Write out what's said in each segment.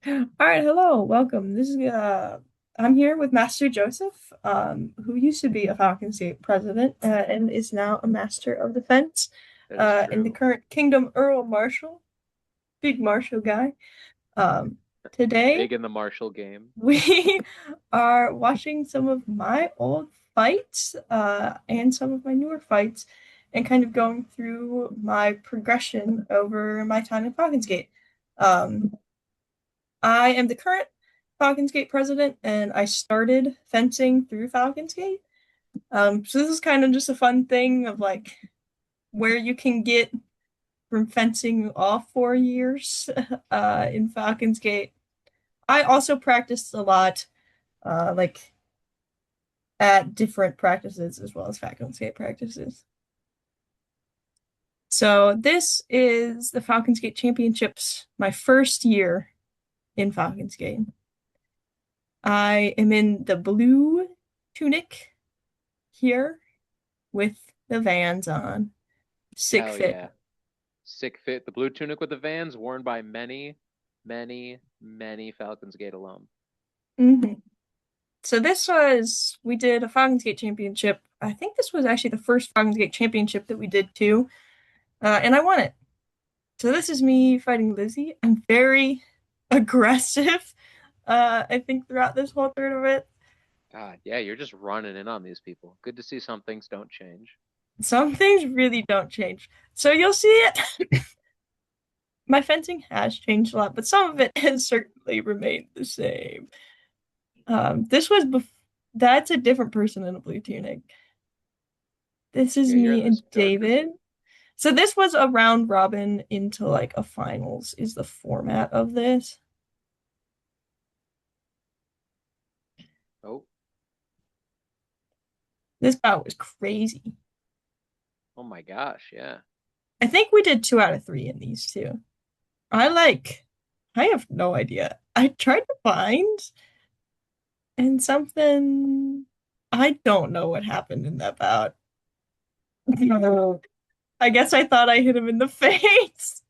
All right, hello, welcome. I'm here with Master Joseph, who used to be a Falcon State president and is now a Master of Defense, That is in the true. current Kingdom Earl Marshal, big Marshal guy. Um, Today Big in the Marshall game. we are watching some of my old fights, and some of my newer fights, and kind of going through my progression over my time in Falcons Gate. Um, I am the current Falcons Gate president, and I started fencing through Falcons Gate. So this is kind of just a fun thing of like where you can get from fencing all 4 years in Falcons Gate. I also practiced a lot, like at different practices as well as Falcons Gate practices. So this is the Falcons Gate Championships, my first year in Falcons Gate. I am in the blue tunic here with the Vans on. Sick Hell fit. yeah. Sick fit. The blue tunic with the Vans worn by many Falcons Gate alum. hmm So we did a Falcons Gate championship. I think this was actually the first Falcons Gate championship that we did too. And I won it. So this is me fighting Lizzie. I'm very aggressive, I think throughout this whole tournament. God, yeah, you're just running in on these people. Good to see some things don't change. Some things really don't change. So you'll see it. My fencing has changed a lot, but some of it has certainly remained the same. This was that's a different person in a blue tunic. This is Yeah, you're me in this and darker David. blue. So this was a round robin into like a finals is the format of this. Oh, This bout was crazy. oh my gosh, yeah. I think we did 2 out of 3 in these two. I have no idea. I tried to find and something I don't know what happened in that bout. I guess I thought I hit him in the face.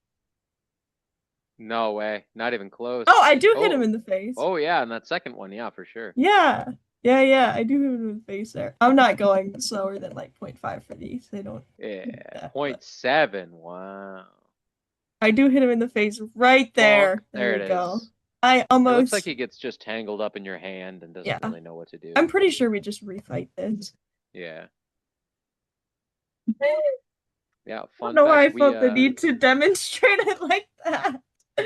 No way. Not even Oh, I close. do hit him Oh, in the face. oh yeah, and that second one, yeah, for sure. Yeah. Yeah, I do hit him in the face there. I'm not going slower than like point 0.5 for these. They don't Yeah, do that, but point 0.7. Wow. I do hit him in the face right Bonk. there. There There we it go. is. I It looks like almost, he gets just tangled up in your hand and doesn't yeah. really know what to do. I'm pretty sure we just refight this. Yeah. I Yeah, don't fun know why fact, I felt the need to demonstrate it like that.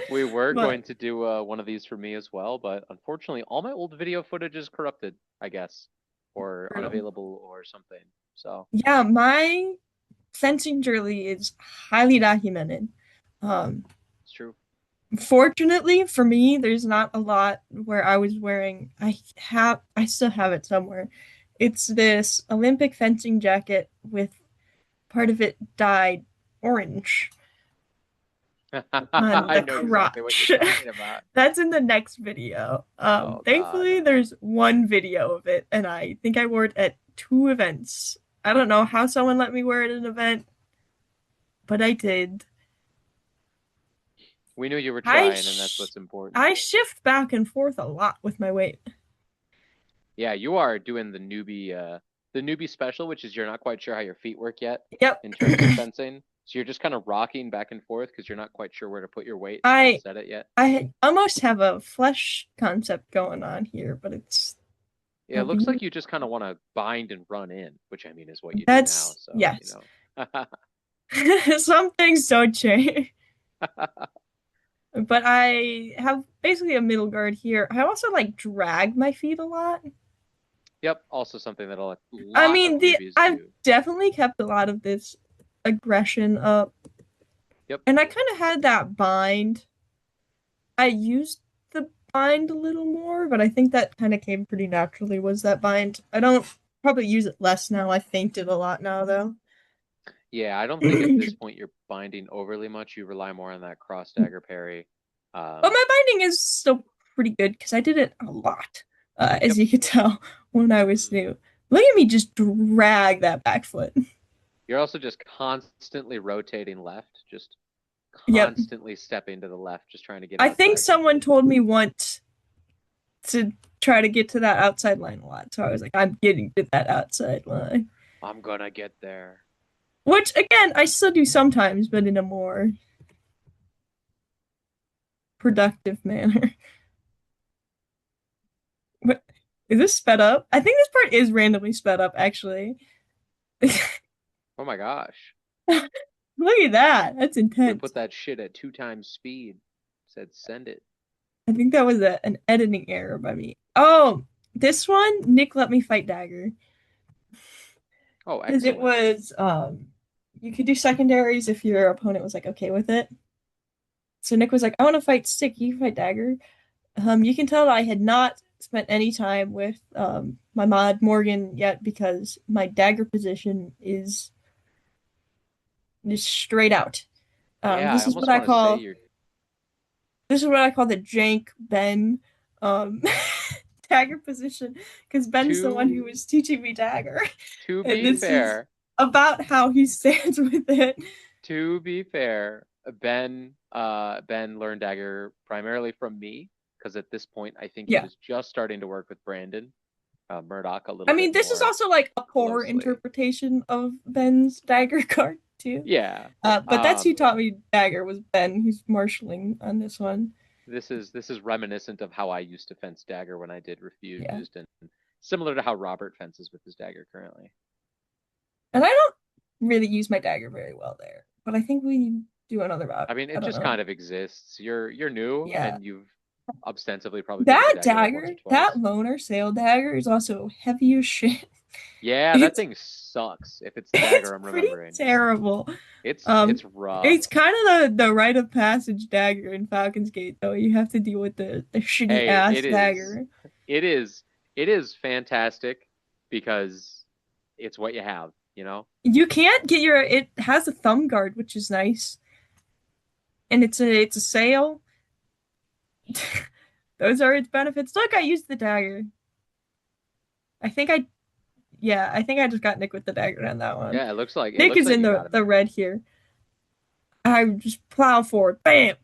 we were But going to do one of these for me as well, but unfortunately all my old video footage is corrupted, I guess, or brutal. unavailable or something. So, Yeah, my fencing journey is highly documented. Um, it's true. Fortunately for me, there's not a lot where I was wearing. I still have it somewhere. It's this Olympic fencing jacket with part of it dyed orange on I the know exactly what you're crotch. talking about. That's in the next video. Oh God. Thankfully, there's one video of it, and I think I wore it at 2 events. I don't know how someone let me wear it at an event, but I did. We knew you were I trying, and that's sh what's important. I shift back and forth a lot with my weight. Yeah, you are doing the newbie special, which is you're not quite sure how your feet work yet Yep. in terms of fencing. So you're just kind of rocking back and forth because you're not quite sure where to put your weight and how to I set it yet. I almost have a flesh concept going on here, but it's Yeah, a it looks like weird. you just kind of want to bind and run in, which I mean is what you do now. That's So, yes. Some things don't change. But I have basically a middle guard here. I also like drag my feet a lot. Yep, also something that a I lot of mean, the newbies I've do. definitely kept a lot of this aggression up, Yep. and I kind of had that bind. I used the bind a little more, but I think that kind of came pretty naturally. Was that bind? I don't probably use it less now. I faint it a lot now, though. Yeah, I don't think at this point you're binding overly much. You rely more on that cross dagger parry. But Um, my binding is still pretty good because I did it a lot, as yep. you could tell when I was Mhm. new. Look at me just drag that back foot. You're also just constantly rotating left, just Yep. constantly stepping to the left, just trying to get I think outside. someone told me once to try to get to that outside line a lot. So I was like, I'm getting to that outside line. I'm gonna get there. Which again, I still do sometimes, but in a more productive manner. What is this sped up? I think this part is randomly sped up, actually. Look Oh my gosh. at that. That's Should have intense. put that shit at 2 times speed. Said send it. I think that was an editing error by me. Oh, this one, Nick let me fight Dagger. Oh, Because it excellent. was you could do secondaries if your opponent was like okay with it. So Nick was like, I want to fight Stick, you can fight Dagger. You can tell that I had not spent any time with my mod Morgan yet because my dagger position is just straight out. Yeah, I This is what almost I want to say call you're the jank Ben um, dagger position because Ben's the one too who was teaching me dagger, to and be this is fair, about how he stands with it. to be fair, Ben learned dagger primarily from me because at this point I think he Yeah, was just starting to work with Brandon Murdoch a I little mean bit this is more also like a poor closely. interpretation of Ben's dagger card too. Yeah. But that's who taught me dagger was Ben, who's marshaling on this one. This is reminiscent of how I used to fence dagger when I did Yeah, refused, and similar to how Robert fences with his dagger currently. and I don't really use my dagger very well there, but I think we do another route. I mean, I it don't just know. kind of exists. You're new, Yeah, and you've ostensibly probably been to that dagger like once or dagger, that twice. loner sail dagger is also heavy as shit. Yeah, that It's thing sucks. If it's the it's dagger I'm pretty remembering, terrible. it's rough. It's kind of the rite of passage dagger in Falcon's Gate, though. You have to deal with the shitty Hey, ass dagger. it is, it is fantastic because it's what you have, you know? You can't get your. It has a thumb guard, which is nice, and it's a sail. Those are its benefits. Look, I used the dagger. I think I Yeah, I think I just got Nick with the dagger on that one. Yeah, it Nick looks is like in you the got him the there. red here. I just plow forward. Bam.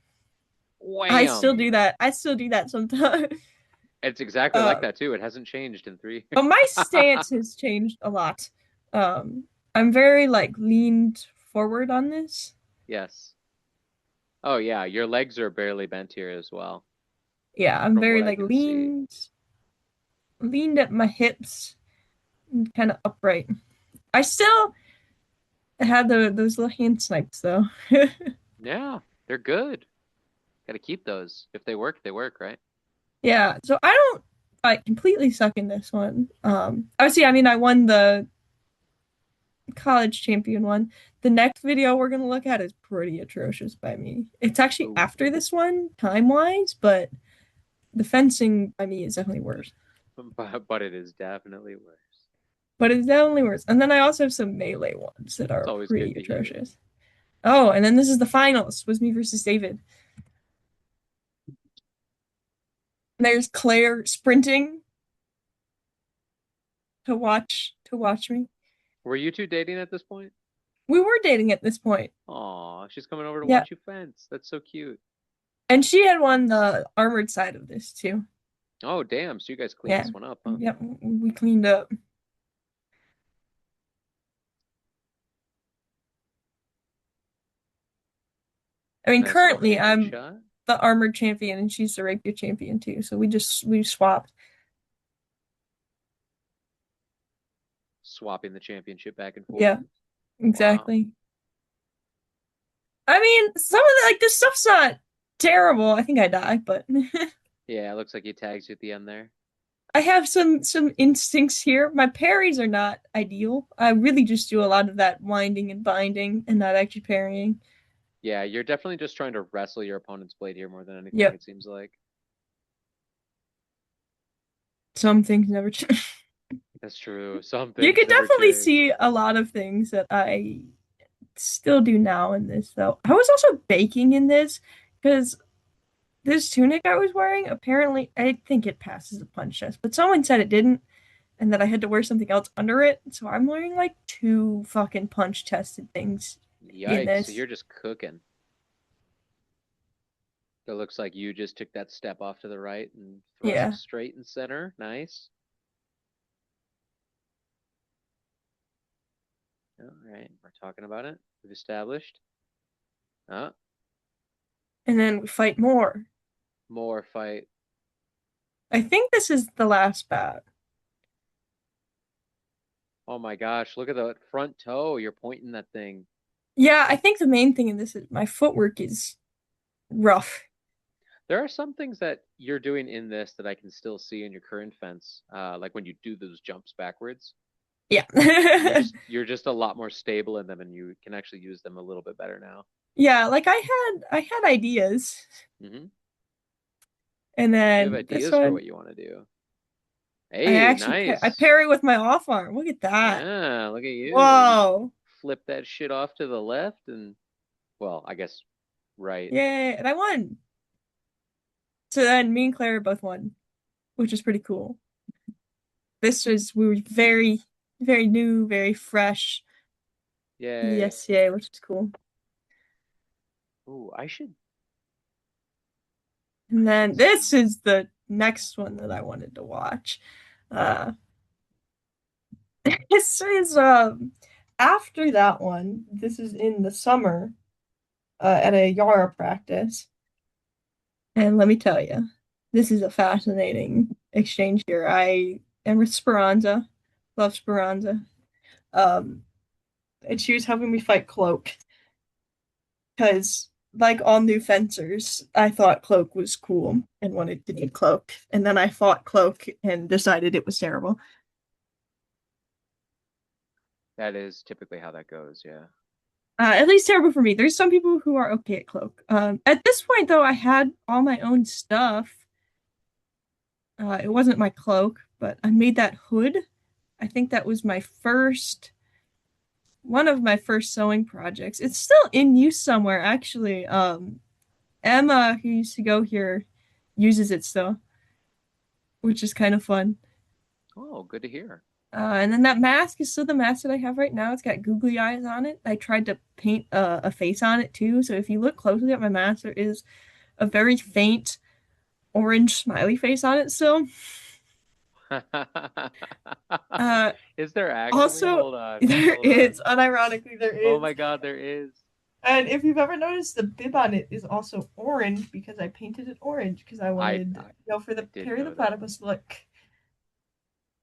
I still Wham! do that. I still do that sometimes. It's exactly like Uh, that too. It hasn't changed in three. but my stance has changed a lot. I'm very like leaned forward on this. Yes. Oh yeah, your legs are barely bent here as well, Yeah, I'm from very what I like can see. leaned at my hips, and kind of upright. I still had those little hand snipes though. Yeah, they're good. Got to keep those. If they work, right? Yeah, so I don't like completely suck in this one. Obviously, I mean, I won the college champion one. The next video we're gonna look at is pretty atrocious by me. It's actually Ooh. after this one, time wise, but the fencing by me is definitely worse. But it is definitely worse. But it's definitely worse. And then I also have some melee ones that It's are always good pretty to hear. atrocious. Oh, and then this is the finals. Was me versus David. And there's Claire sprinting to watch me. Were you two dating at this point? We were dating at this point. Aw, she's coming over to Yeah. watch you fence. That's so cute. And she had won the armored side of this too. Oh, damn. So you guys cleaned Yeah. this one up, huh? Yep. We cleaned up. I mean, Nice little currently hand I'm shot. the armored champion and she's the rapier champion too. So we swapped. Swapping the championship back and forth. Yeah, Wow. exactly. I mean, some of the like this stuff's not terrible. I think I die, but Yeah, it looks like he tags you at the end there. I have some instincts here. My parries are not ideal. I really just do a lot of that winding and binding and not actually parrying. Yeah, you're definitely just trying to wrestle your opponent's blade here more than anything, Yep. it seems like. Some things never change. That's true. Some You things could never definitely change. see a lot of things that I still do now in this though. I was also baking in this because this tunic I was wearing, apparently I think it passes the punch test, but someone said it didn't and that I had to wear something else under it. So I'm wearing like two fucking punch tested things in Yikes. So this. you're just cooking. It looks like you just took that step off to the right and thrust Yeah. straight and center. Nice. All right, we're talking about it. We've established. Oh, And then we fight more. more fight. I think this is the last bat. Oh my gosh, look at the front toe. You're pointing that thing. Yeah, I think the main thing in this is my footwork is rough. There are some things that you're doing in this that I can still see in your current fence. Like when you do those jumps backwards. Yeah. You're just a lot more stable in them and you can actually use them a little bit better now. Yeah, like I had ideas. Hmm. And You have then this ideas for one what you want to do. I Hey, actually I nice. parry with my off arm. Look at that. Yeah, look at you. You Whoa. flip that shit off to the left and, well, I guess right. Yay. And I won. So then me and Claire both won, which is pretty cool. We were very, very new, very fresh. Yay. Yes, yay, which is cool. Ooh, And I should then this see. is the next one that I wanted to watch. Uh this is after that one, this is in the summer at a Yara practice. And let me tell you, this is a fascinating exchange here. I am with Speranza, love Speranza. Um, and she was helping me fight Cloak because, like all new fencers, I thought Cloak was cool and wanted to be Cloak. And then I fought Cloak and decided it was terrible. That is typically how that goes, yeah. At least terrible for me. There's some people who are okay at Cloak. At this point, though, I had all my own stuff. It wasn't my cloak, but I made that hood. I think that was my first one of my first sewing projects. It's still in use somewhere, actually. Emma, who used to go here, uses it still, which is kind of fun. Oh, good to hear. And then that mask is still the mask that I have right now. It's got googly eyes on it. I tried to paint a face on it too. So if you look closely at my mask, there is a very faint orange smiley face on it still. Uh, Is there actually? Also, Hold on, there hold is, on. unironically, there Oh is. my God, there is. And if you've ever noticed, the bib on it is also orange because I painted it orange because I I, wanted, I for the I did Perry the know that. Platypus look.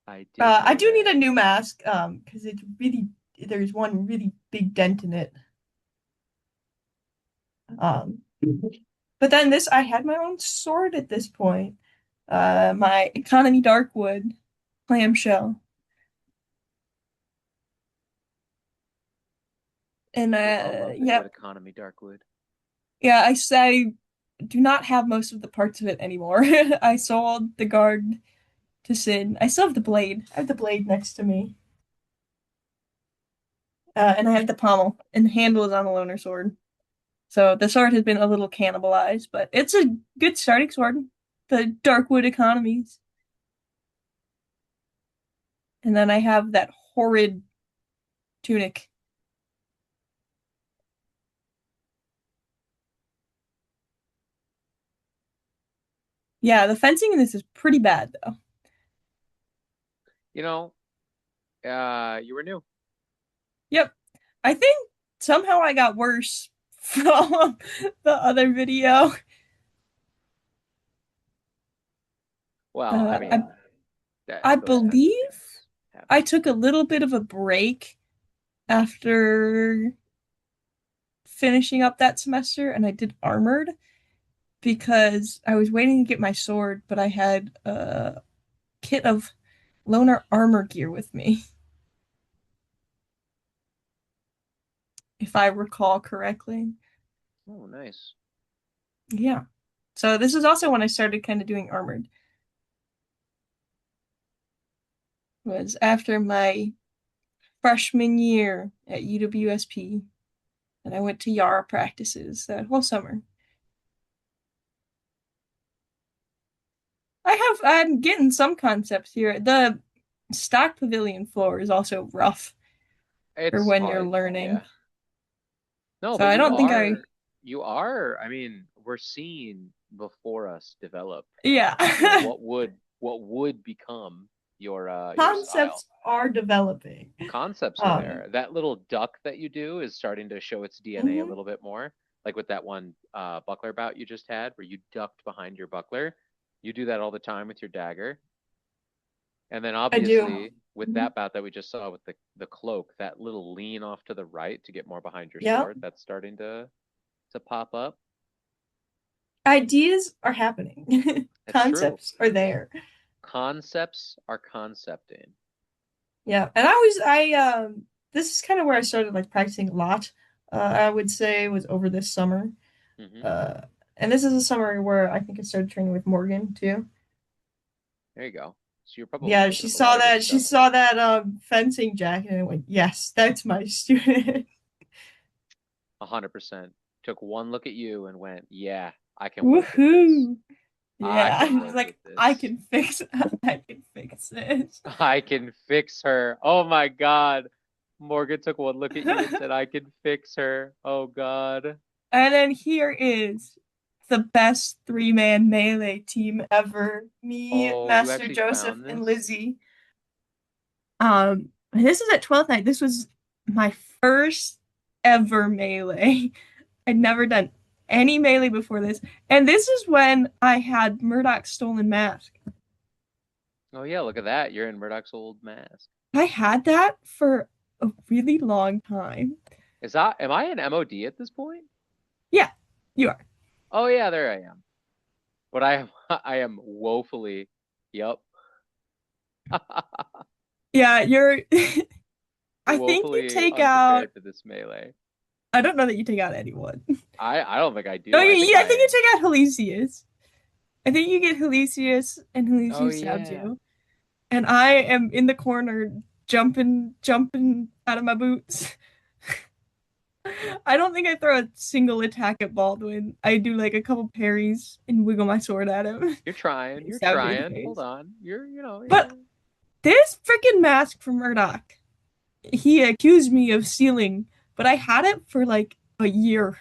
I did I know do need that. a new mask, because it's really, there's one really big dent in it. Um, but then I had my own sword at this point. My economy darkwood clamshell. And I love a yeah, good economy Darkwood. yeah, I say do not have most of the parts of it anymore. I sold the guard to Sid. I still have the blade. I have the blade next to me. And I have the pommel, and the handle is on the loner sword. So the sword has been a little cannibalized, but it's a good starting sword. The Darkwood economies. And then I have that horrid tunic. Yeah, the fencing in this is pretty bad, though. You know, you were new. Yep. I think somehow I got worse from the other video. Well, I Uh, I, mean, I those kinds of believe things I happen. took a little bit of a break after finishing up that semester and I did armored because I was waiting to get my sword, but I had a kit of loner armor gear with me, if I recall correctly. Oh, nice. Yeah. So this is also when I started kind of doing armored. Was after my freshman year at UWSP, and I went to Yara practices that whole summer. I'm getting some concepts here. The stock pavilion floor is also rough for It's when you're hard. learning. Yeah. No, So but I you don't think are, you are, I mean, we're seeing before us develop, Yeah. what would become your style. Concepts are developing. Concepts are Um, there. That little duck that you do is starting to show its DNA a mhm, little bit more. Like with that one buckler bout you just had, where you ducked behind your buckler. You do that all the time with your dagger. And then I do. obviously with Mhm. that bout that we just saw with the cloak, that little lean off to the right to get more behind your Yep. sword, that's starting to pop up. Ideas are happening. That's true. Concepts are there. Concepts are concepting. Yeah. And this is kind of where I started like practicing a lot. I would say was over this summer. Hmm. Uh, and this is a summer where I think I started training with Morgan too. There you go. So you're probably Yeah, picking up a lot of good she stuff. saw that fencing jacket and went, yes, that's my student. 100%. Took one look at you and went, yeah, I can work with this. Woohoo. I Yeah. can I was work with like, I this. can fix I can fix this. I can fix her. Oh my God. Morgan took one look at you and said, I can fix her. Oh God. And then here is the best three-man melee team ever. Me, Oh, you Master actually Joseph, found and this? Lizzie. This is at 12th night. This was my first ever melee. I'd never done any melee before this. And this is when I had Murdoch's stolen mask. Oh yeah, look at that. You're in Murdoch's old mask. I had that for a really long time. Am I an MOD at this point? Yeah, you are. Oh yeah, there I am. But I am I am woefully, yep. Yeah, you're. I think you Woefully take out. unprepared for this melee. I don't know that you take out anyone. I don't think I No, do. I think I think you I take out Helicius. I think you get Helicius, and Oh Helicius stabs yeah. you. And I am in the corner, jumping out of my boots. I don't think I throw a single attack at Baldwin. I do like a couple parries and wiggle my sword at him. You're trying. He You're stabs me in the trying. Hold face. on. But You're this freaking mask from Murdoch, he accused me of stealing, but I had it for like a year.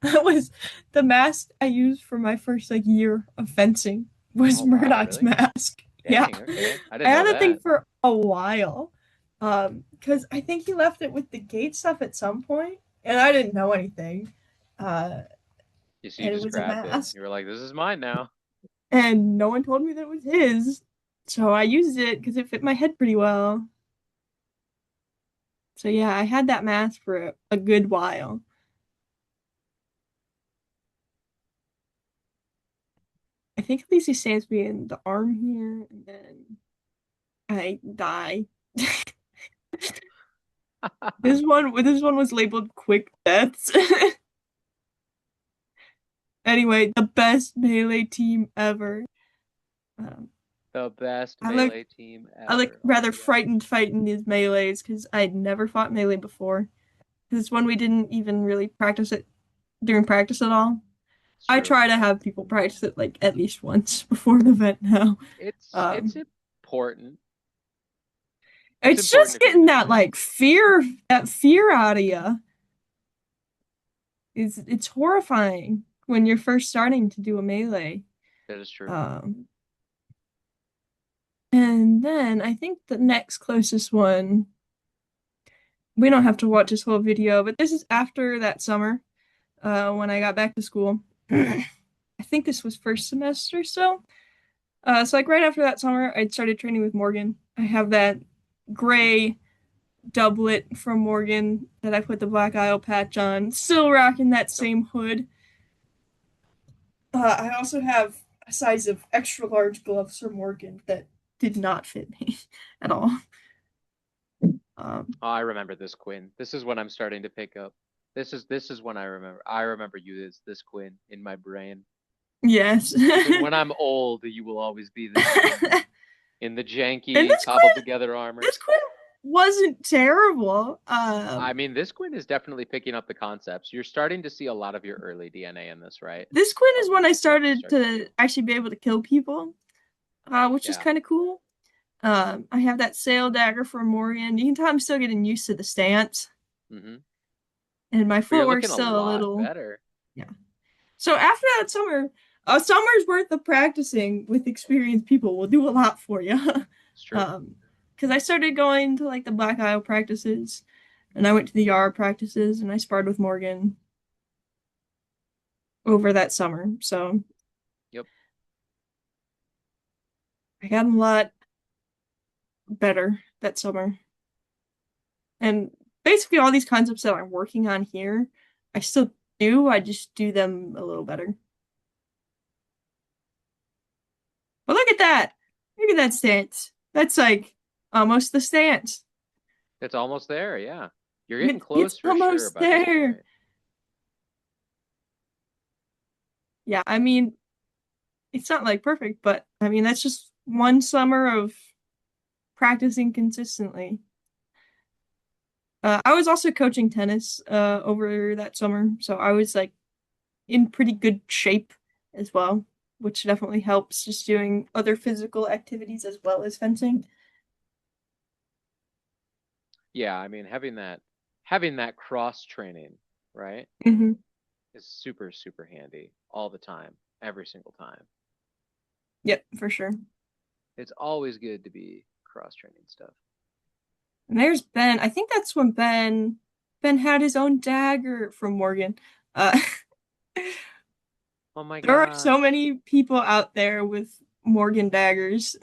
That was the mask I used for my first like year of fencing was Oh wow, Murdoch's really? mask. Yeah. Dang, okay. I I didn't had know that thing that. for a while. Because I think he left it with the gate stuff at some point, and I didn't know anything. Uh, You see, you and it just was a grabbed it. mask, You were like, this is mine now. and no one told me that it was his. So I used it because it fit my head pretty well. So yeah, I had that mask for a good while. I think at least he stabs me in the arm here, and then I die. This one was labeled quick deaths. Anyway, the best melee team ever. Um, The best I look melee team I look ever. Oh rather my God. frightened fighting these melees because I'd never fought melee before. This one we didn't even really practice it during practice at all. It's I true. try to have people practice it like at least once before an event now. It's Um, important. It's it's important just if you're getting gonna do it. that fear out of you. It's horrifying when you're first starting to do a melee. That is true. Um, and then I think the next closest one, we don't have to watch this whole video, but this is after that summer, when I got back to school. I think this was first semester, so like right after that summer, I started training with Morgan. I have that Hmm. gray doublet from Morgan that I put the Black Isle patch on. Still rocking that Yep. same hood. I also have a size of extra large gloves from Morgan that did not fit me at all. Um, Oh, I remember this Quinn. This is when I'm starting to pick up. This is when I remember. I remember you as this Quinn in my brain. yes. Even when I'm old, you will always be this Quinn in the And janky, cobbled together armor. This Quinn wasn't terrible. I mean, this Quinn is definitely picking up the concepts. You're starting to see a lot of your early DNA in this, right? This Quinn is Of when I stuff you started start to to do. actually be able to kill people, which is Yeah. kind of cool. I have that sail dagger from Morgan. You can tell I'm still getting used to the stance, Hmm. and my But you're footwork's looking a still a lot little, better. yeah. So after that summer, a summer's worth of practicing with experienced people will do a lot for you. It's true. um, because I started going to like the Black Isle practices, and I went to the yard practices, and I sparred with Morgan over that summer. So Yep. I got a lot better that summer. And basically all these concepts that I'm working on here, I still do. I just do them a little better. But look at that. Look at that stance. That's like almost the stance. It's almost there. Yeah. You're getting It's close for sure almost by this there. point. Yeah, I mean, it's not like perfect, but I mean, that's just one summer of practicing consistently. I was also coaching tennis over that summer, so I was like in pretty good shape as well, which definitely helps just doing other physical activities as well as fencing. Yeah, I mean having that cross training, right, Hmm. is super, super handy all the time, every single time. Yep, for sure. It's always good to be cross training stuff. And there's Ben. I think that's when Ben had his own dagger from Morgan. Uh, Oh my there are so gosh. many people out there with Morgan daggers.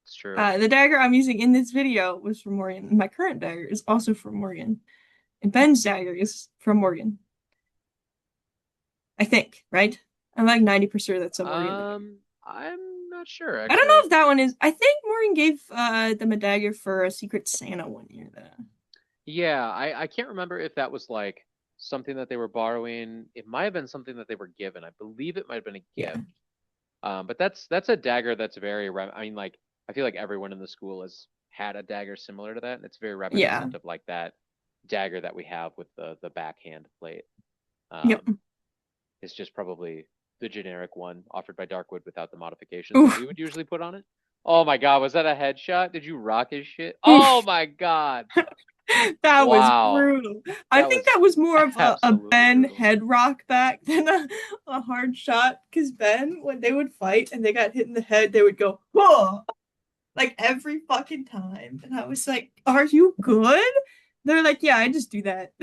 It's true. The dagger I'm using in this video was from Morgan. My current dagger is also from Morgan. And Ben's dagger is from Morgan. I think, right? I'm like 90% that's a Morgan dagger. I'm not sure I don't know actually. if that one is. I think Morgan gave them a dagger for a Secret Santa one year, though. Yeah, I can't remember if that was like something that they were borrowing. It might have been something that they were given. I believe it might have been a Yeah. gift. But that's a dagger that's very I mean, like I feel like everyone in the school has had a dagger similar to that, and it's very Yeah. reminiscent of like that dagger that we have with the backhand plate. Yep. Um, it's just probably the generic one offered by Darkwood without the modifications that we Oof. would usually put on it. Oh my God, was that a headshot? Did you rock his shit? Oh Oof. my God. That was Wow. brutal. I That think was that was more of a absolutely Ben brutal. head rock back than a hard shot. Because Ben, when they would fight and they got hit in the head, they would go, whoa, like every fucking time. And I was like, are you good? They're like, yeah, I just do that.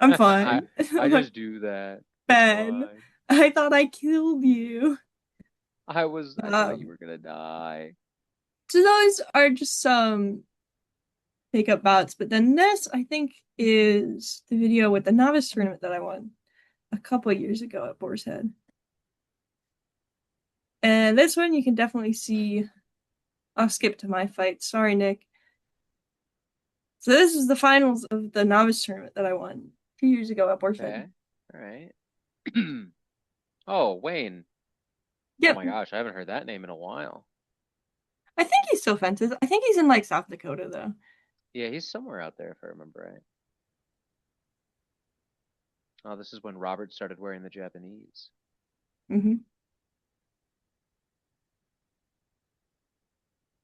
I'm I fine. I I'm like, just do that. It's Ben, fine. I thought I killed you. I thought you Um, were gonna die. so those are just some pickup bots. But then this, I think, is the video with the novice tournament that I won a couple of years ago at Boar's Head. And this one you can definitely see. I'll skip to my fight. Sorry, Nick. So this is the finals of the novice tournament that I won 2 years ago at Boar's Head. Okay. All right. Oh, Wayne. Oh Yep. my gosh, I haven't heard that name in a while. I think he still fences. I think he's in like South Dakota though. Yeah, he's somewhere out there if I remember right. Oh, this is when Robert started wearing the Japanese. Hmm.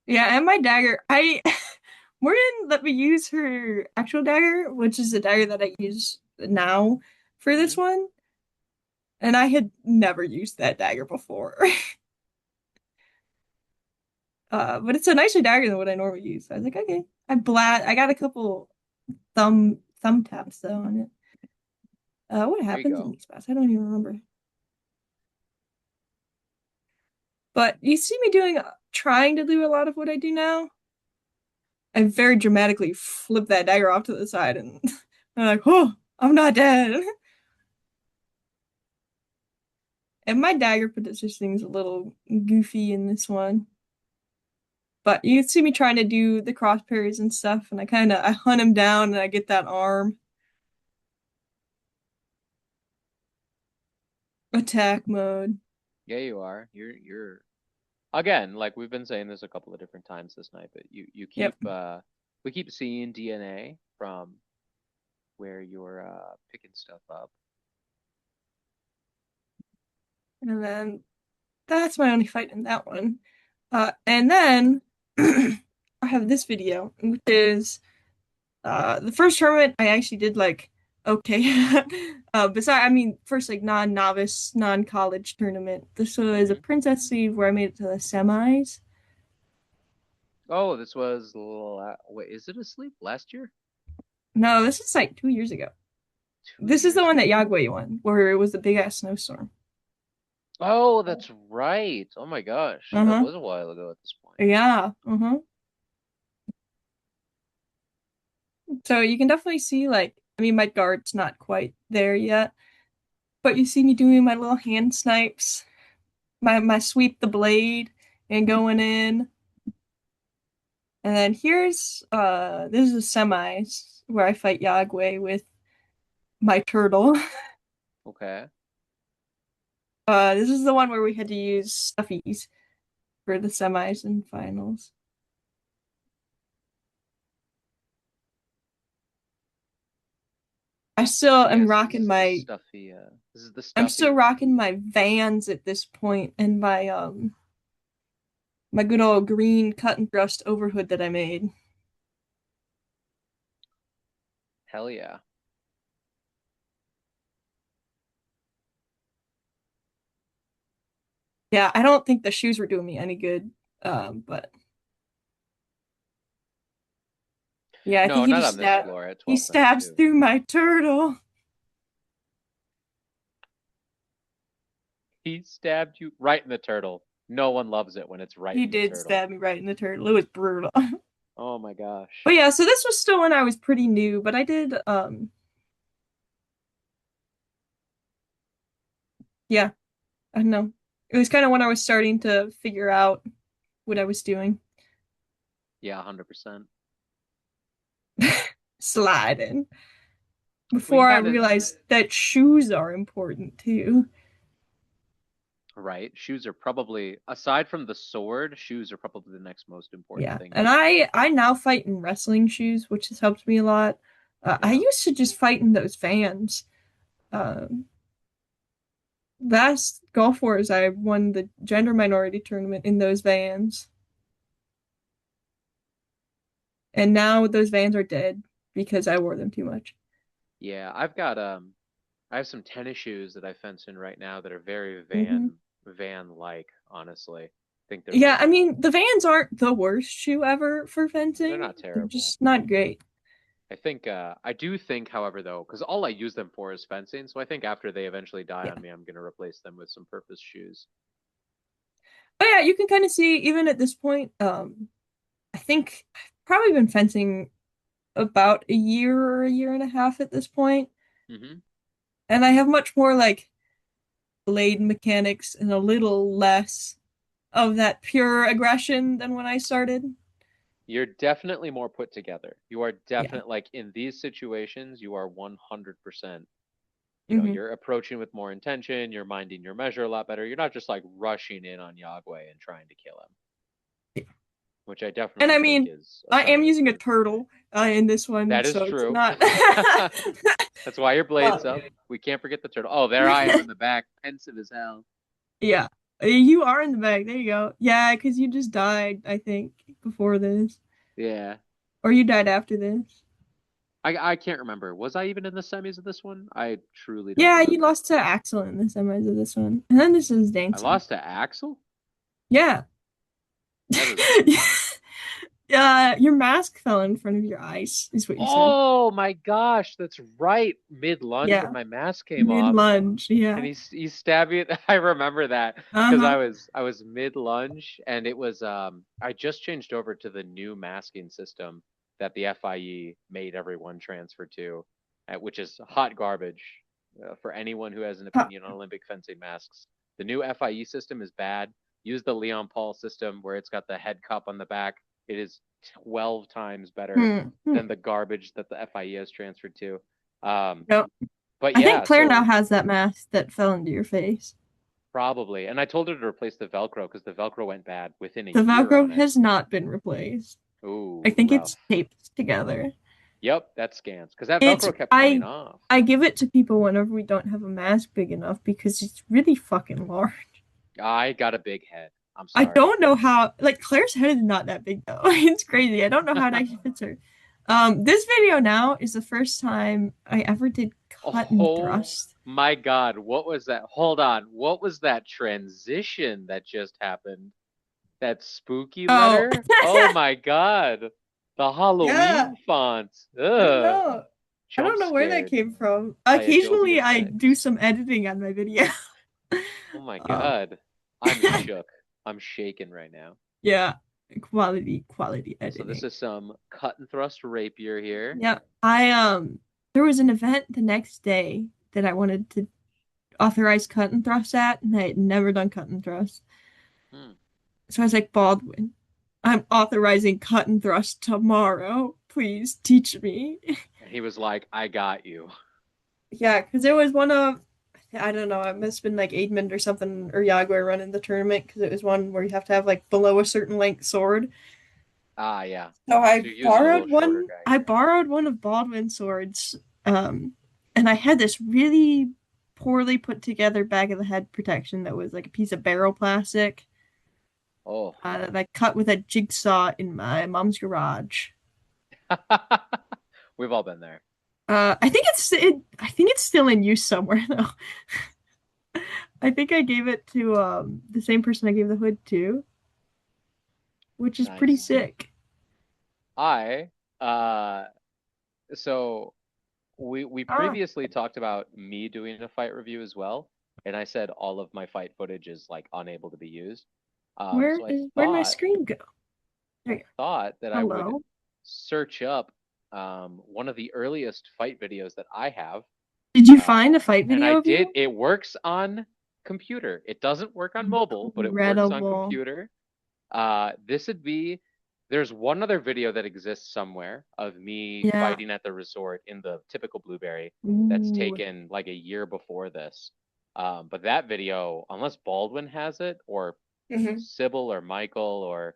Yeah, and my dagger. I Morgan let me use her actual dagger, which is the dagger that I use now for this Hmm. one. And I had never used that dagger before. But it's a nicer dagger than what I normally use. So I was like, okay. I got a couple thumb taps though on it. What There you happens in go. these spots? I don't even remember. But you see me trying to do a lot of what I do now. I very dramatically flip that dagger off to the side and I'm like, oh, I'm not dead. And my dagger positioning is a little goofy in this one. But you see me trying to do the cross parries and stuff, and I hunt him down and I get that arm attack mode. Yeah, you are. You're again, like we've been saying this a couple of different times this night, but you keep Yep. we keep seeing DNA from where you're picking stuff up. And then that's my only fight in that one. And then I have this video, which is the first tournament I actually did like Okay. Besides, I mean, first like non-novice, non-college tournament. This was a Hmm. Princess Sleeve where I made it to the semis. Oh, this was wait, is it asleep last year? No, this is like 2 years ago. Two This is the years one that ago? Yagway won, where it was the big ass snowstorm. Oh, that's right. Oh my gosh, that Uh-huh. was a while ago at this point. Yeah. Uh-huh. So you can definitely see like, I mean, my guard's not quite there yet, but you see me doing my little hand snipes, my sweep the blade and going in. And then here's this is semis where I fight Yagway with my turtle. Okay. This is the one where we had to use stuffies for the semis and finals. I still am Yes, rocking my this is the I'm stuffy still one. rocking my Vans at this point and my good old green cut and thrust overhood that I made. Hell yeah. Yeah, I don't think the shoes were doing me any good. But yeah, I think No, not on this floor at he stabs 1272. through my turtle. He stabbed you right in the turtle. No one loves it when it's right He in the did turtle. stab me right in the turtle. It was brutal. Oh my gosh. But yeah, so this was still when I was pretty new, but I did yeah, I don't know. It was kind of when I was starting to figure out what I was doing. Yeah, 100%. Sliding. Well, you Before I gotta, realized that shoes are important too. right? Shoes are probably, aside from the sword, shoes are probably the next most important Yeah, thing and to know. I now fight in wrestling shoes, which has helped me a lot. I Yeah. used to just fight in those Vans. Um, last Golf Wars, I won the gender minority tournament in those Vans, and now those Vans are dead because I wore them too much. Yeah, I have some tennis shoes that I fence in right now that are very Hmm. van like, honestly. I think they're Yeah, like I mean the Vans aren't the worst shoe ever for they're fencing. not They're terrible. just not great. I do think, however, though, because all I use them for is fencing, so I think after they eventually die Yeah, on me, I'm gonna replace them with some purpose shoes. but yeah, you can kind of see even at this point. I think I've probably been fencing about a year or a year and a half at this point, Hmm. and I have much more like blade mechanics and a little less of that pure aggression than when I started. You're definitely more put together. You are Yeah. definitely like in these situations, you are 100%. Hmm. You're approaching with more intention. You're minding your measure a lot better. You're not just like rushing in on Yagway and trying to kill him, which I And definitely I think mean, is a I sign am of using a improvement. turtle in this one, That is so it's true. not. That's why your blade's Well, up. We can't forget the turtle. Oh, there I am in the back, pensive as hell. yeah. You are in the bag. There you go. Yeah, because you just died, I think, before this. Yeah. Or you died after this. I can't remember. Was I even in the semis of this one? I truly don't Yeah, you remember. lost to Axel in the semis of this one. And then this is I dancing. lost to Axel? Yeah. That doesn't make sense. Your mask fell in front of your eyes, is what you said. Oh my gosh, that's right. Mid lunge when Yeah. my mask came Mid off. lunge. And Yeah. he stabbed me. I remember that because Uh-huh. I was mid lunge and it was I just changed over to the new masking system that the FIE made everyone transfer to, which is hot garbage for anyone who has an Huh. opinion on Olympic fencing masks. The new FIE system is bad. Use the Leon Paul system where it's got the head cup on the back. It is 12 times better Hmm. Hmm. than the garbage that the FIE has transferred to. Um, Yep. but I think yeah, Claire now so has that mask that fell into your face. probably. And I told her to replace the Velcro because the Velcro went bad within a The year on Velcro it. has not been replaced. I Ooh, think rough. it's taped together. Yep, that scans. Because that It's Velcro kept coming off. I give it to people whenever we don't have a mask big enough because it's really fucking large. I got a big head. I'm I sorry. don't know how like Claire's head is not that big though. It's crazy. I don't know how it actually fits her. This video now is the first time I ever did cut and Oh thrust. my God, what was that? Hold on. What was that transition that just happened? That spooky Oh, letter? Oh my God. The yeah. Halloween font. I don't Ugh. know. I Jump don't know where that scared came from. by Adobe Occasionally, I do effects. some editing on my video. Oh my Um, God. I'm shook. I'm shaken right now. yeah, quality So this editing. is some cut and thrust rapier here. Yeah, there was an event the next day that I wanted to authorize cut and thrust at, and I had never done cut and thrust. Hmm. So I was like, Baldwin, I'm authorizing cut and thrust tomorrow. Please teach me. And he was like, I got you. Yeah, because it was one of, I don't know, it must have been like Aidman or something, or Yagüe running the tournament, because it was one where you have to have like below a certain length sword. Ah, yeah. So So you're using a little shorter guy I here. borrowed one of Baldwin's swords, and I had this really poorly put together back of the head protection that was like a piece of barrel plastic Oh. that I cut with a jigsaw in my mom's garage. We've all been there. I think it's still in use somewhere though. I think I gave it to the same person I gave the hood to, which is pretty Nice. sick. I uh so we Ah, previously talked about me doing a fight review as well, and I said all of my fight footage is like unable to be used. So where'd my screen go? There I you thought that go. I would Hello. search up one of the earliest fight videos that I have. Did you Uh, find a fight and I video of did. you? It works on computer. It doesn't work on mobile, but it works on Incredible. computer. This would be. There's one other video that exists somewhere of me Yeah. fighting at the resort in the typical blueberry that's Ooh. taken like a year before this. But that video, unless Baldwin has it, or Hmm. Sybil or Michael, or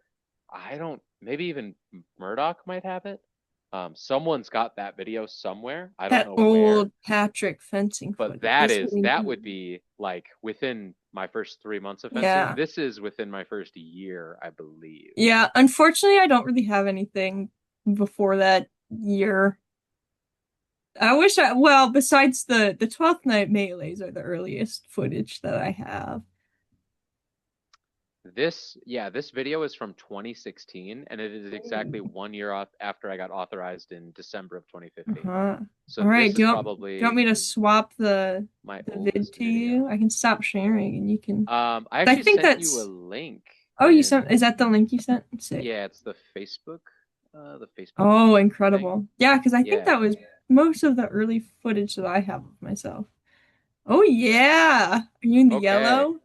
I don't, maybe even Murdoch might have it. Someone's got that video somewhere. I don't That know where, old Patrick fencing but footage. That's what we that would need. be like within my first 3 months of fencing. Yeah. This is within my first year, I believe. Yeah. Unfortunately, I don't really have anything before that year. Well, besides the 12th night melees are the earliest footage that I have. This video is from 2016, and it is exactly Ooh. 1 year off after I got authorized in December of 2015. Uh-huh. So All right. this is Do you want probably me to swap my the vid oldest to you? video. I can stop sharing and you can. I I actually think sent you a that's. link Oh, you sent. in, Is that the link you sent? Sick. yeah, it's the Facebook Oh, thing. incredible. Yeah, because I think Yeah. that was most of the early footage that I have of myself. Oh yeah. Are you in the Okay. yellow?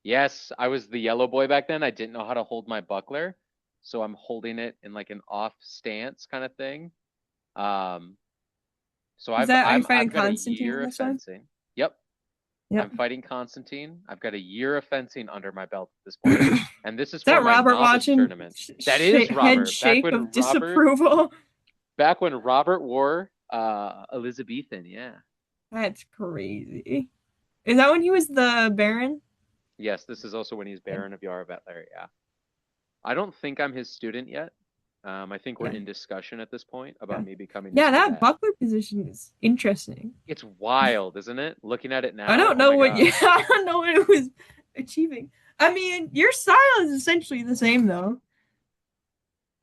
Yes, I was the yellow boy back then. I didn't know how to hold my buckler, so I'm holding it in like an off stance kind of thing. Um, so Are you fighting I've got a Constantine year in of this one? fencing. Yep, Yep. I'm fighting Constantine. I've got a year of fencing under my belt at this point, and this is Is for that my Robert novice watching? tournament. That is Head Robert. shake of disapproval. Back when Robert wore Elizabethan, yeah. That's crazy. Is that when he was the Baron? Yes, this is also when he's Baron of Yarvathor, yeah. I don't think I'm his student yet. I think we're Yeah. in discussion at this point Yeah. about me becoming his Yeah, that cadet. buckler position is interesting. It's wild, isn't it? Looking at it I now, don't oh know my what God. I don't know what it was achieving. I mean, your style is essentially the same though.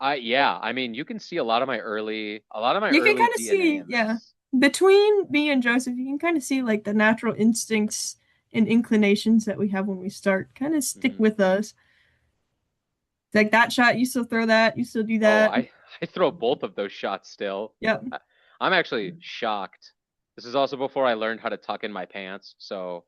Yeah, I mean, you can see a lot of my You can early kind of DNA see, in yeah. this. Between me and Joseph, you can kind of see like the natural instincts and inclinations that we have when we start kind of stick Hmm. with us. Like that shot, you still throw that, you still do Oh, that. I throw both of those shots still. Yep. I, I'm actually shocked. This is also before I learned how to tuck in my pants, so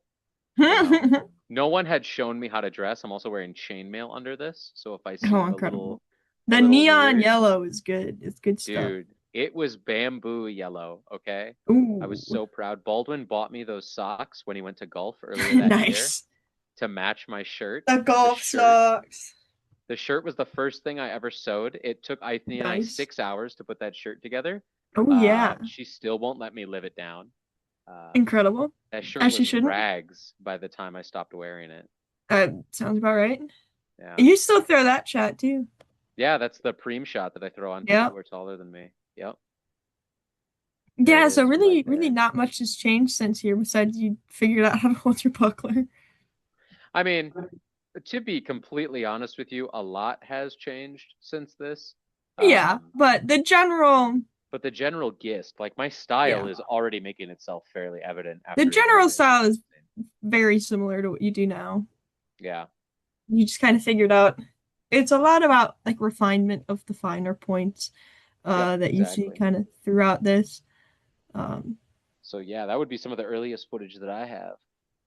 you know, Oh, no one had shown me how to dress. I'm also wearing chainmail under this, so if I seem incredible. a The little neon weird, yellow is good. It's good stuff. dude, it was bamboo yellow, okay? I was Ooh, so proud. Baldwin bought me those socks when he went to golf earlier that year nice. to match my shirt. The The golf shirt, socks. the shirt was the first thing I ever sewed. It took Ithne and I Nice. 6 hours to put that shirt together. Oh yeah. She still won't let me live it down. Uh, Incredible. that shirt As she was shouldn't. rags by the time I stopped wearing it. Sounds about right. Yeah. You still throw that shot too. Yeah, that's the preem shot that I throw on people Yep. who are taller than me. Yep. There it Yeah, so is right really, really there. not much has changed since here besides you figured out how to hold your buckler. I mean, to be completely honest with you, a lot has changed since this. Yeah, Um, but the general, but the general gist, like my yeah, style is already making itself fairly evident the after a general year. style is very similar to what you do now. Yeah. You just kind of figured out it's a lot about like refinement of the finer points Yep, that you see exactly. kind of throughout this. Um, So yeah, that would be some of the earliest footage that I have.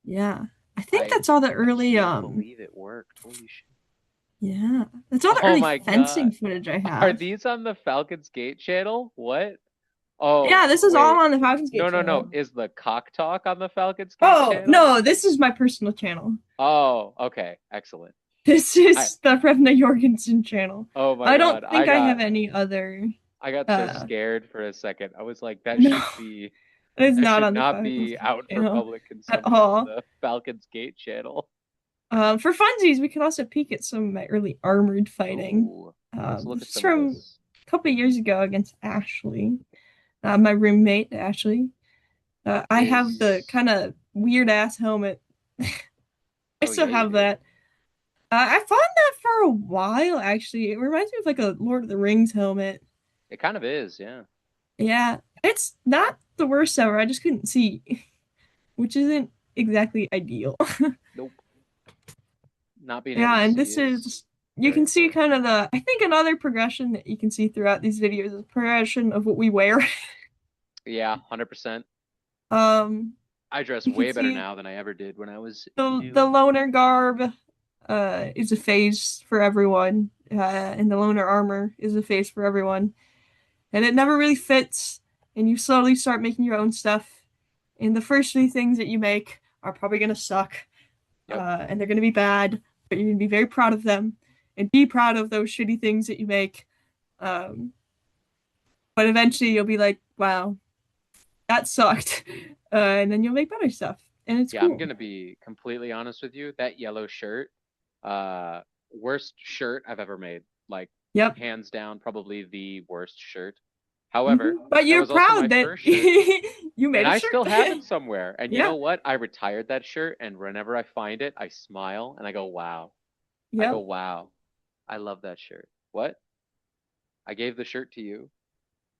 yeah. I think I that's all the I early can't believe it worked. Holy shit. yeah. That's all the Oh early my fencing God. footage I Are have. these on the Falcon's Gate channel? What? Yeah, Oh, this is all wait. on the Falcons Gate No, no, no. channel. Is the Cock Talk on the Falcon's Gate Oh, channel? no, this is my personal channel. Oh, okay. Excellent. This I is the Revna Jorgensen channel. Oh my I don't God. think I have any other I got so uh scared for a second. I was like, that no, should be it is that not should on the not Falcons be Gate out for channel public at consumption, all. the Falcon's Gate channel. For funsies, we can also peek at some of my early armored fighting. Ooh, let's look This at is some of from this. a couple of years ago against Ashley, my roommate Ashley. I have the Is kind of weird ass helmet. I Oh still yeah, you have do. that. I found that for a while, actually. It reminds me of like a Lord of the Rings helmet. It kind of is, yeah. Yeah, it's not the worst ever. I just couldn't see, which isn't exactly ideal. Nope. Not being able Yeah, to and see this is is you very can see important. kind of I think another progression that you can see throughout these videos is progression of what we wear. Yeah, 100%. Um, I dress you can way better see now than I ever did when I was the new. loner garb is a phase for everyone, and the loner armor is a phase for everyone, and it never really fits. And you slowly start making your own stuff, and the first three things that you make are probably gonna suck, Yep. and they're gonna be bad, but you're gonna be very proud of them, and be proud of those shitty things that you make. Um, but eventually you'll be like, wow, that sucked. And then you'll make better stuff. And it's Yeah, I'm cool. gonna be completely honest with you. That yellow shirt, worst shirt I've ever made. Like, Yep. hands down, probably the worst shirt. However, But that you're was also proud my that first shirt. you And made a I shirt. still have it somewhere. And you Yeah. know what? I retired that shirt, and whenever I find it, I smile and I go, wow. I go, Yep. wow. I love that shirt. What? I gave the shirt to you.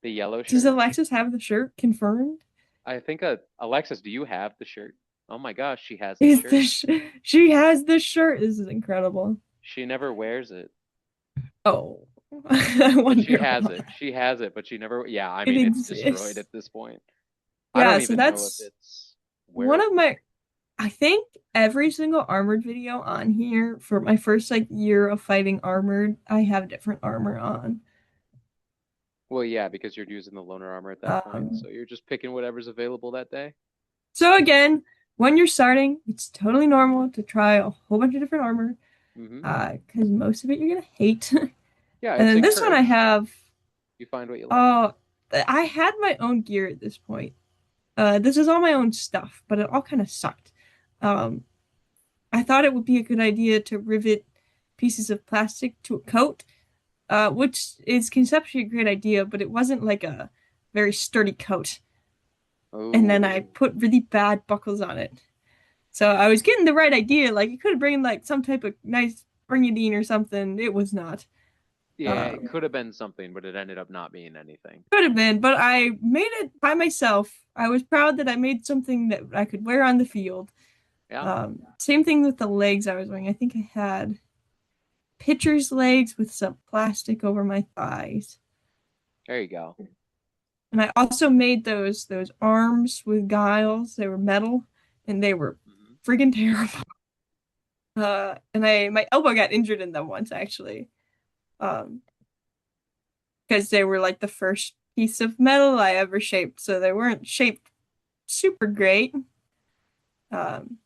The yellow Does shirt? Alexis have the shirt confirmed? I think, Alexis, do you have the shirt? Oh my gosh, she has the Is shirt. this she has the shirt? This is incredible. She never wears it, Oh. I but she wonder has it. why. She has it, but she never, yeah, I It mean, it's destroyed exists. at this point. I Yeah, don't so even know if that's it's one of wearable. my I think every single armored video on here for my first like year of fighting armored, I have different armor on. Well, yeah, because you're using the loner armor at that point, Um, so you're just picking whatever's available that day. so again, when you're starting, it's totally normal to try a whole bunch of different armor, Mm-hmm. because most of it you're gonna hate. Yeah, And it's then this one I encouraged. have, You find what you like. oh, I had my own gear at this point. This is all my own stuff, but it all kind of sucked. Um, I thought it would be a good idea to rivet pieces of plastic to a coat, which is conceptually a great idea, but it wasn't like a very sturdy coat. And then I Oh, put really bad buckles on it. So I was getting the right idea. Like it could have been like some type of nice bringardine or something. It was not. yeah, it Um, could have been something, but it ended up not being anything. could have been, but I made it by myself. I was proud that I made something that I could wear on the field. Yeah, Same thing with the legs I was wearing. I think I had pitcher's legs with some plastic over my thighs. there you go. And I also made those arms with guiles. They were metal and they were Hmm. friggin' terrible. And I my elbow got injured in them once actually. Um, because they were like the first piece of metal I ever shaped, so they weren't shaped super great. Um,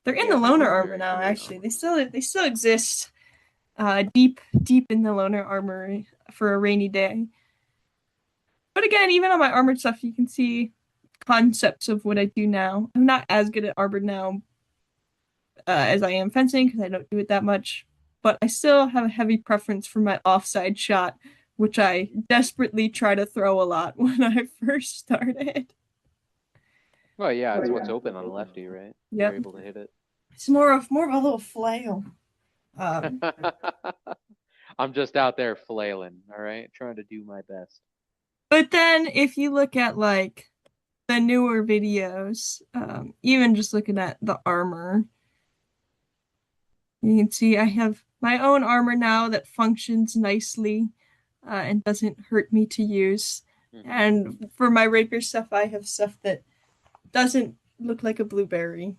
they're in the Yeah, they loner weren't armor very now. functional. Actually, they still exist. Deep in the loner armor for a rainy day. But again, even on my armored stuff, you can see concepts of what I do now. I'm not as good at armored now as I am fencing because I don't do it that much. But I still have a heavy preference for my offside shot which I desperately try to throw a lot when I first started. Well, yeah, it's what's open on a lefty, right? You're Yep. able to hit it. It's more of a little flail. Um, I'm just out there flailing, all right, trying to do my best. but then if you look at like the newer videos, even just looking at the armor, you can see I have my own armor now that functions nicely and doesn't hurt me to use. Hmm. And for my rapier stuff, I have stuff that doesn't look like a blueberry.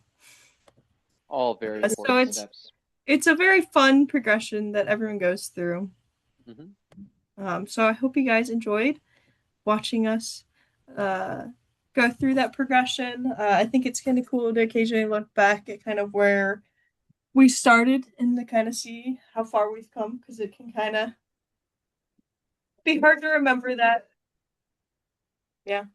All very So important steps. it's a very fun progression that everyone goes through. Hmm. So I hope you guys enjoyed watching us uh, go through that progression. I think it's kind of cool to occasionally look back at kind of where we started and to kind of see how far we've come because it can kind of be hard to remember that. Yeah.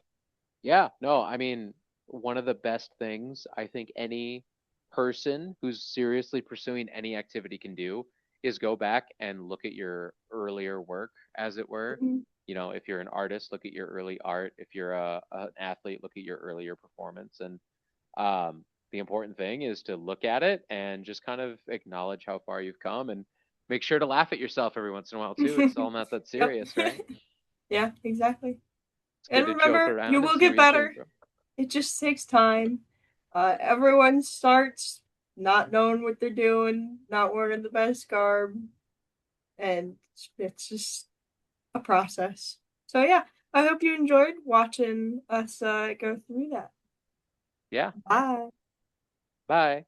Yeah, no, I mean, one of the best things I think any person who's seriously pursuing any activity can do is go back and look at your earlier work, as it were. Mhm. You know, if you're an artist, look at your early art. If you're an athlete, look at your earlier performance. And the important thing is to look at it and just kind of acknowledge how far you've come and make sure to laugh at yourself every once in a while too. It's all not that Yep. serious, right? Yeah, exactly. It's good And to joke remember, you around and will see get where you came better. from. It just takes time. Everyone starts not knowing what they're doing, not wearing the best garb, and it's just a process. So yeah, I hope you enjoyed watching us go through that. Yeah. Bye. Bye.